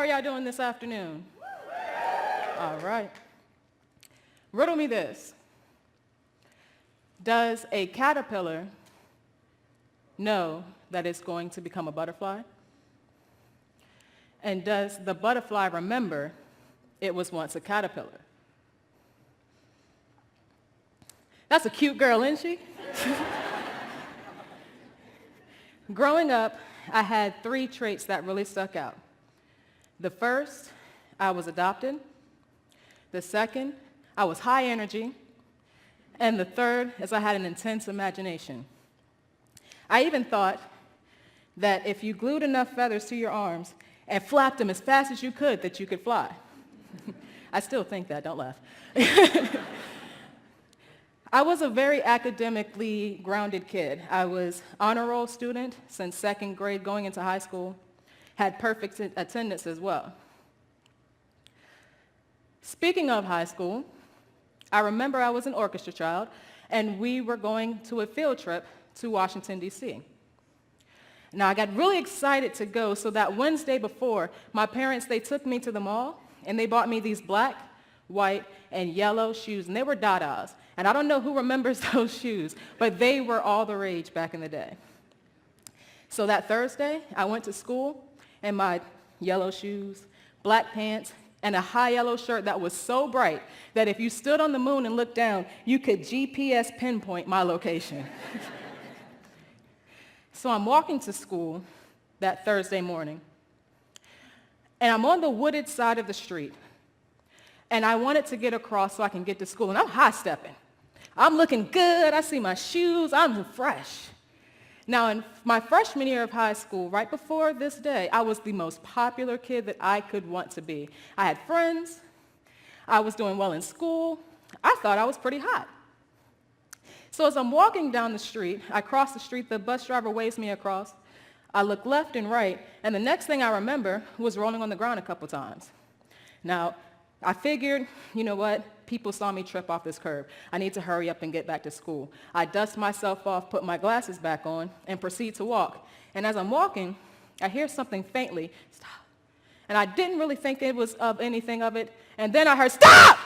are y'all doing this afternoon? All right. Riddle me this. Does a caterpillar know that it's going to become a butterfly? And does the butterfly remember it was once a caterpillar? That's a cute girl, isn't she? Growing up, I had 3 traits that really stuck out. The first, I was adopted. The second, I was high energy. And the third is I had an intense imagination. I even thought that if you glued enough feathers to your arms and flapped them as fast as you could, that you could fly. I still think that, don't laugh. I was a very academically grounded kid. I was honor roll student since 2nd grade going into high school, had perfect attendance as well. Speaking of high school, I remember I was an orchestra child, and we were going to a field trip to Washington, D.C. Now, I got really excited to go, so that Wednesday before, my parents, they took me to the mall, and they bought me these black, white, and yellow shoes, and they were Dadas. And I don't know who remembers those shoes, but they were all the rage back in the day. So that Thursday, I went to school in my yellow shoes, black pants, and a high yellow shirt that was so bright that if you stood on the moon and looked down, you could GPS pinpoint my location. So I'm walking to school that Thursday morning, and I'm on the wooded side of the street, and I wanted to get across so I can get to school, and I'm high-stepping. I'm looking good. I see my shoes. I'm fresh. Now, in my freshman year of high school, right before this day, I was the most popular kid that I could want to be. I had friends. I was doing well in school. I thought I was pretty hot. So as I'm walking down the street, I cross the street. The bus driver waves me across. I look left and right, and the next thing I remember was rolling on the ground a couple times. Now, I figured, you know what? People saw me trip off this curb. I need to hurry up and get back to school. I dust myself off, put my glasses back on, and proceed to walk. And as I'm walking, I hear something faintly, stop. And I didn't really think it was of anything of it. And then I heard, stop!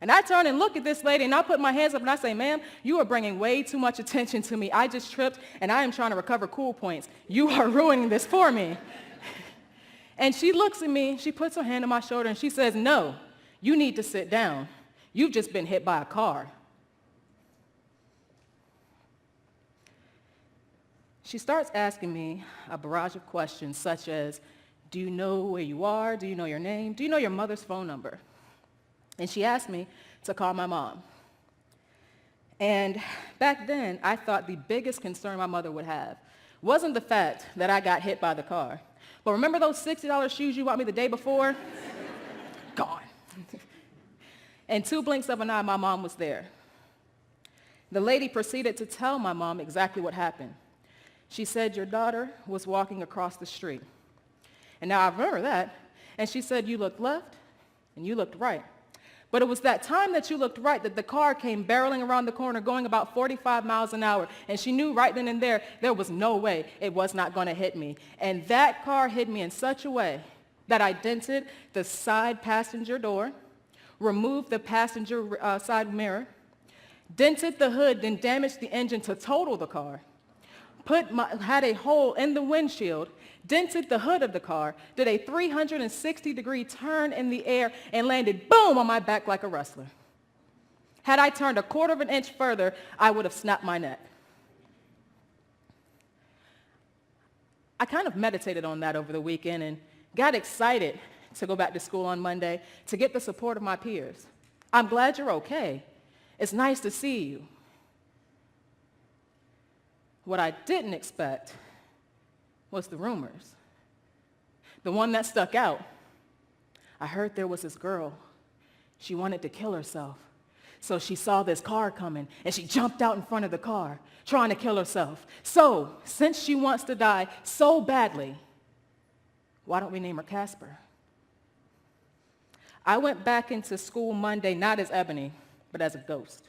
And I turn and look at this lady, and I put my hands up, and I say, ma'am, you are bringing way too much attention to me. I just tripped, and I am trying to recover cool points. You are ruining this for me. And she looks at me, she puts her hand on my shoulder, and she says, no, you need to sit down. You've just been hit by a car. She starts asking me a barrage of questions such as, do you know where you are? Do you know your name? Do you know your mother's phone number? And she asked me to call my mom. And back then, I thought the biggest concern my mother would have wasn't the fact that I got hit by the car. But remember those $60 shoes you bought me the day before? Gone. In 2 blinks of an eye, my mom was there. The lady proceeded to tell my mom exactly what happened. She said, your daughter was walking across the street. And now I remember that. And she said, you looked left and you looked right. But it was that time that you looked right that the car came barreling around the corner going about 45 miles an hour. And she knew right then and there was no way it was not going to hit me. And that car hit me in such a way that I dented the side passenger door, removed the passenger side mirror, dented the hood, then damaged the engine to total the car, had a hole in the windshield, dented the hood of the car, did a 360-degree turn in the air, and landed, boom, on my back like a wrestler. Had I turned a quarter of an inch further, I would have snapped my neck. I kind of meditated on that over the weekend and got excited to go back to school on Monday to get the support of my peers. I'm glad you're okay. It's nice to see you. What I didn't expect was the rumors. The one that stuck out. I heard there was this girl. She wanted to kill herself. So she saw this car coming, and she jumped out in front of the car, trying to kill herself. So, since she wants to die so badly, why don't we name her Casper? I went back into school Monday, not as Ebony, but as a ghost.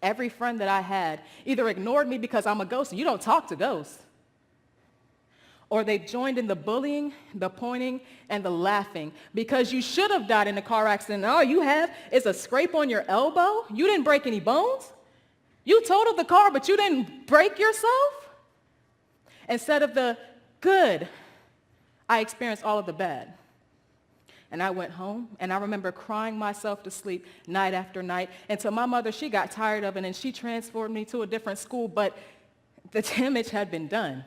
Every friend that I had either ignored me because I'm a ghost and you don't talk to ghosts, or they've joined in the bullying, the pointing, and the laughing because you should have died in a car accident. All you have is a scrape on your elbow. You didn't break any bones. You totaled the car, but you didn't break yourself. Instead of the good, I experienced all of the bad. And I went home, and I remember crying myself to sleep night after night until my mother, she got tired of it, and she transferred me to a different school, but the damage had been done.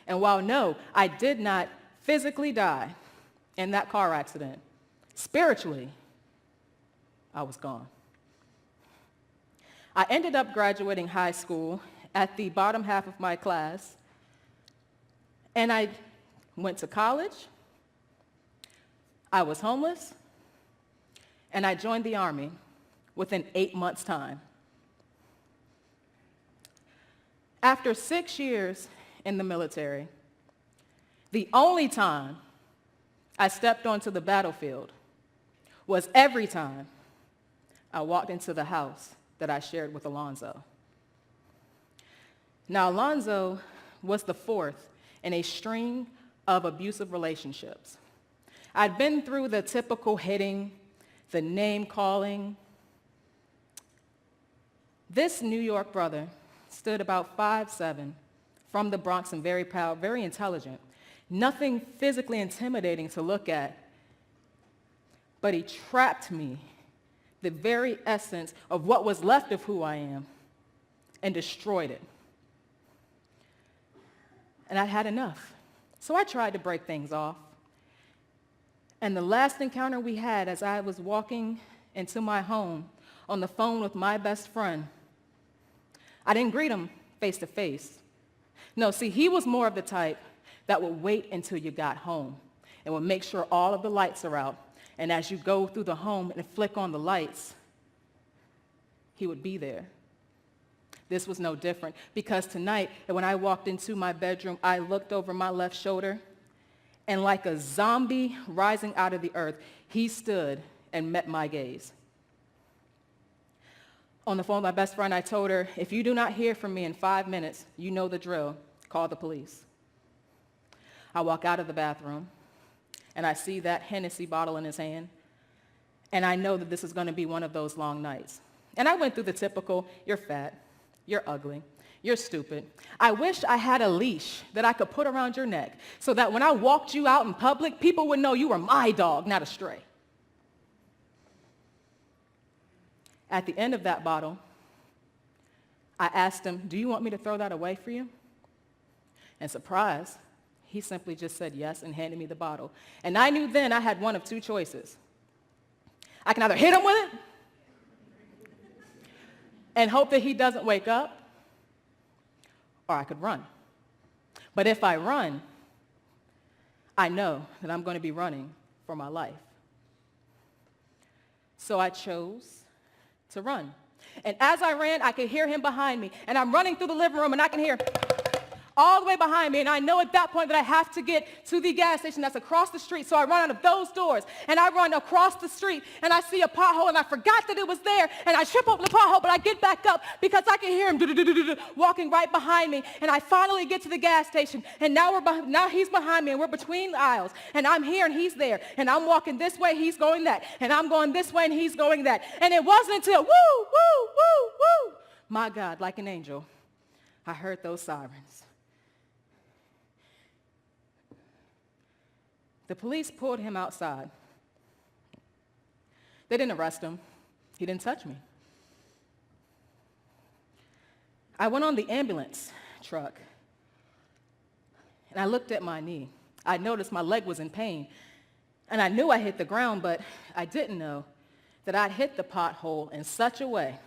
And while no, I did not physically die in that car accident, spiritually, I was gone. I ended up graduating high school at the bottom half of my class, and I went to college. I was homeless, and I joined the Army within 8 months' time. After 6 years in the military, the only time I stepped onto the battlefield was every time I walked into the house that I shared with Alonzo. Now, Alonzo was the fourth in a string of abusive relationships. I'd been through the typical hitting, the name calling. This New York brother stood about 5'7", from the Bronx and very proud, very intelligent. Nothing physically intimidating to look at, but he trapped me, the very essence of what was left of who I am, and destroyed it. And I had enough. So I tried to break things off. And the last encounter we had as I was walking into my home on the phone with my best friend, I didn't greet him face to face. No, see, he was more of the type that would wait until you got home and would make sure all of the lights are out. And as you go through the home and flick on the lights, he would be there. This was no different because tonight, when I walked into my bedroom, I looked over my left shoulder, and like a zombie rising out of the earth, he stood and met my gaze. On the phone with my best friend, I told her, if you do not hear from me in 5 minutes, you know the drill. Call the police. I walk out of the bathroom, and I see that Hennessy bottle in his hand, and I know that this is going to be one of those long nights. And I went through the typical, you're fat, you're ugly, you're stupid. I wish I had a leash that I could put around your neck so that when I walked you out in public, people would know you were my dog, not a stray. At the end of that bottle, I asked him, do you want me to throw that away for you? And surprise, he simply just said yes and handed me the bottle. And I knew then I had one of two choices. I can either hit him with it and hope that he doesn't wake up, or I could run. But if I run, I know that I'm going to be running for my life. So I chose to run. And as I ran, I could hear him behind me. And I'm running through the living room, and I can hear all the way behind me. And I know at that point that I have to get to the gas station that's across the street. So I run out of those doors, and I run across the street, and I see a pothole, and I forgot that it was there. And I trip over the pothole, but I get back up because I can hear him walking right behind me. And I finally get to the gas station, and now he's behind me, and we're between the aisles. And I'm here, and he's there. And I'm walking this way, he's going that. And I'm going this way, and he's going that. And it wasn't until, woo, woo, woo, woo, my God, like an angel, I heard those sirens. The police pulled him outside. They didn't arrest him. He didn't touch me. I went on the ambulance truck, and I looked at my knee. I noticed my leg was in pain, and I knew I hit the ground, but I didn't know that I'd hit the pothole in such a way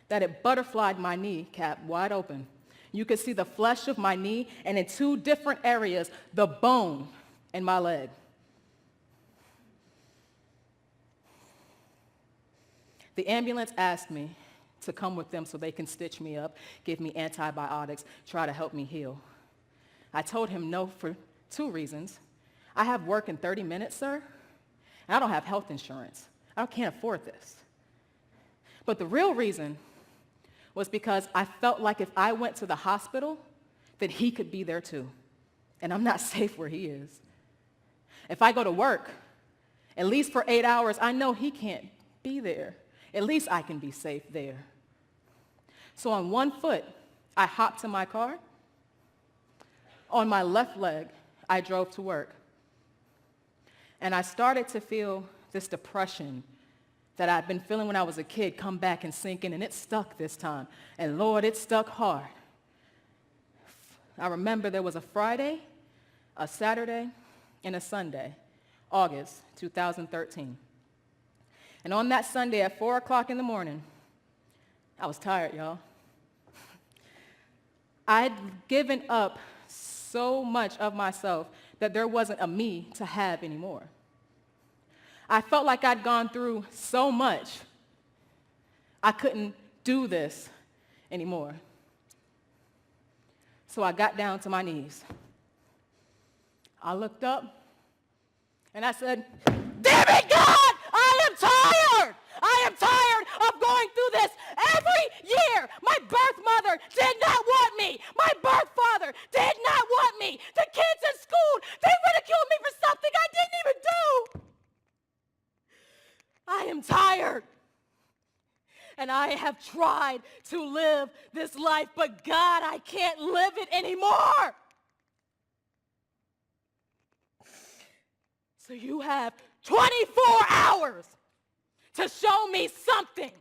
that it butterflied my kneecap wide open. You could see the flesh of my knee, and in two different areas, the bone in my leg. The ambulance asked me to come with them so they can stitch me up, give me antibiotics, try to help me heal. I told him no for two reasons. I have work in 30 minutes, sir, and I don't have health insurance. I can't afford this. But the real reason was because I felt like if I went to the hospital, that he could be there too. And I'm not safe where he is. If I go to work, at least for 8 hours, I know he can't be there. At least I can be safe there. So on one foot, I hopped to my car. On my left leg, I drove to work. And I started to feel this depression that I'd been feeling when I was a kid come back and sink in, and it stuck this time. And Lord, it stuck hard. I remember there was a Friday, a Saturday, and a Sunday, August 2013. And on that Sunday at 4 o'clock in the morning, I was tired, y'all. I'd given up so much of myself that there wasn't a me to have anymore. I felt like I'd gone through so much, I couldn't do this anymore. So I got down to my knees. I looked up and I said, "Damn it, God, I am tired. I am tired of going through this every year. My birth mother did not want me. My birth father did not want me. The kids in school, they ridiculed me for something I didn't even do. I am tired. And I have tried to live this life, but God, I can't live it anymore. So you have 24 hours to show me something.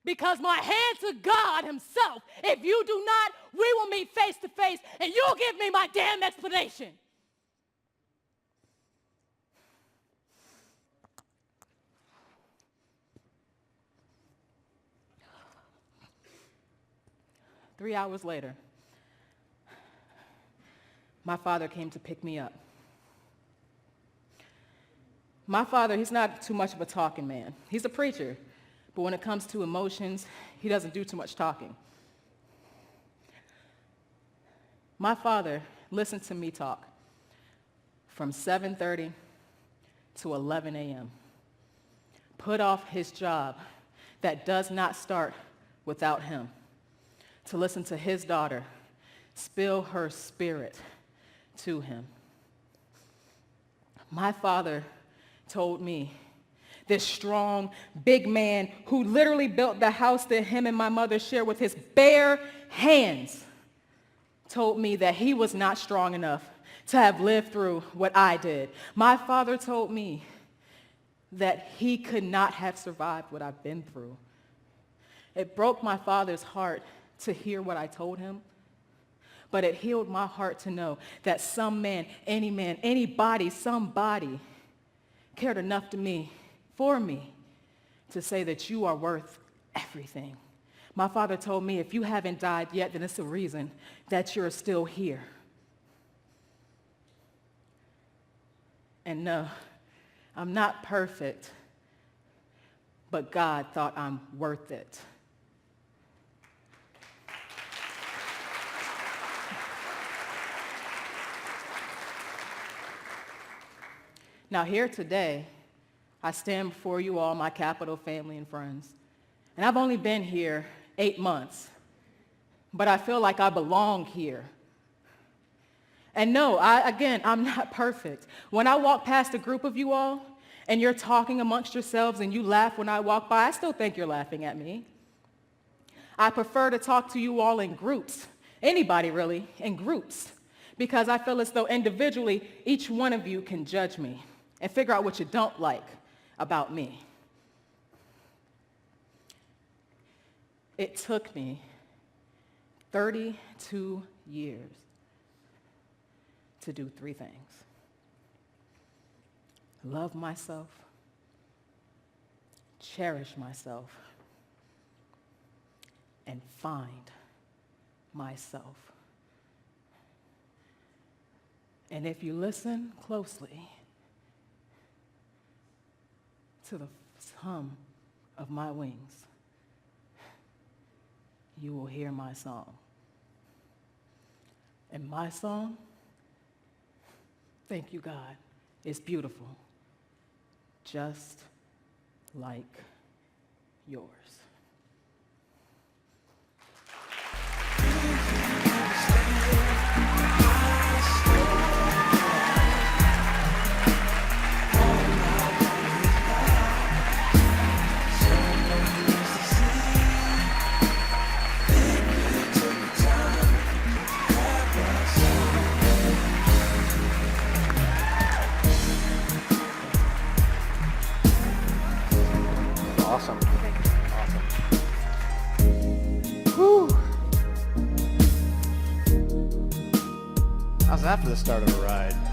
Because my hand to God himself, if you do not, we will meet face to face, and you'll give me my damn explanation." Three hours later, my father came to pick me up. My father, he's not too much of a talking man. He's a preacher, but when it comes to emotions, he doesn't do too much talking. My father listened to me talk from 7:30 to 11 a.m., put off his job that does not start without him, to listen to his daughter spill her spirit to him. My father told me, this strong, big man who literally built the house that him and my mother shared with his bare hands, told me that he was not strong enough to have lived through what I did. My father told me that he could not have survived what I've been through. It broke my father's heart to hear what I told him, but it healed my heart to know that some man, anybody, somebody cared enough for me, to say that you are worth everything. My father told me, if you haven't died yet, then it's a reason that you're still here. And no, I'm not perfect, but God thought I'm worth it. Now here today, I stand before you all, my Capital family and friends. And I've only been here 8 months, but I feel like I belong here. And no, I'm not perfect. When I walk past a group of you all, and you're talking amongst yourselves and you laugh when I walk by, I still think you're laughing at me. I prefer to talk to you all in groups, anybody really, in groups, because I feel as though individually, each one of you can judge me and figure out what you don't like about me. It took me 32 years to do 3 things: love myself, cherish myself, and find myself. And if you listen closely to the hum of my wings, you will hear my song. And my song, thank you, God, is beautiful, just like yours. happens after the start of a ride.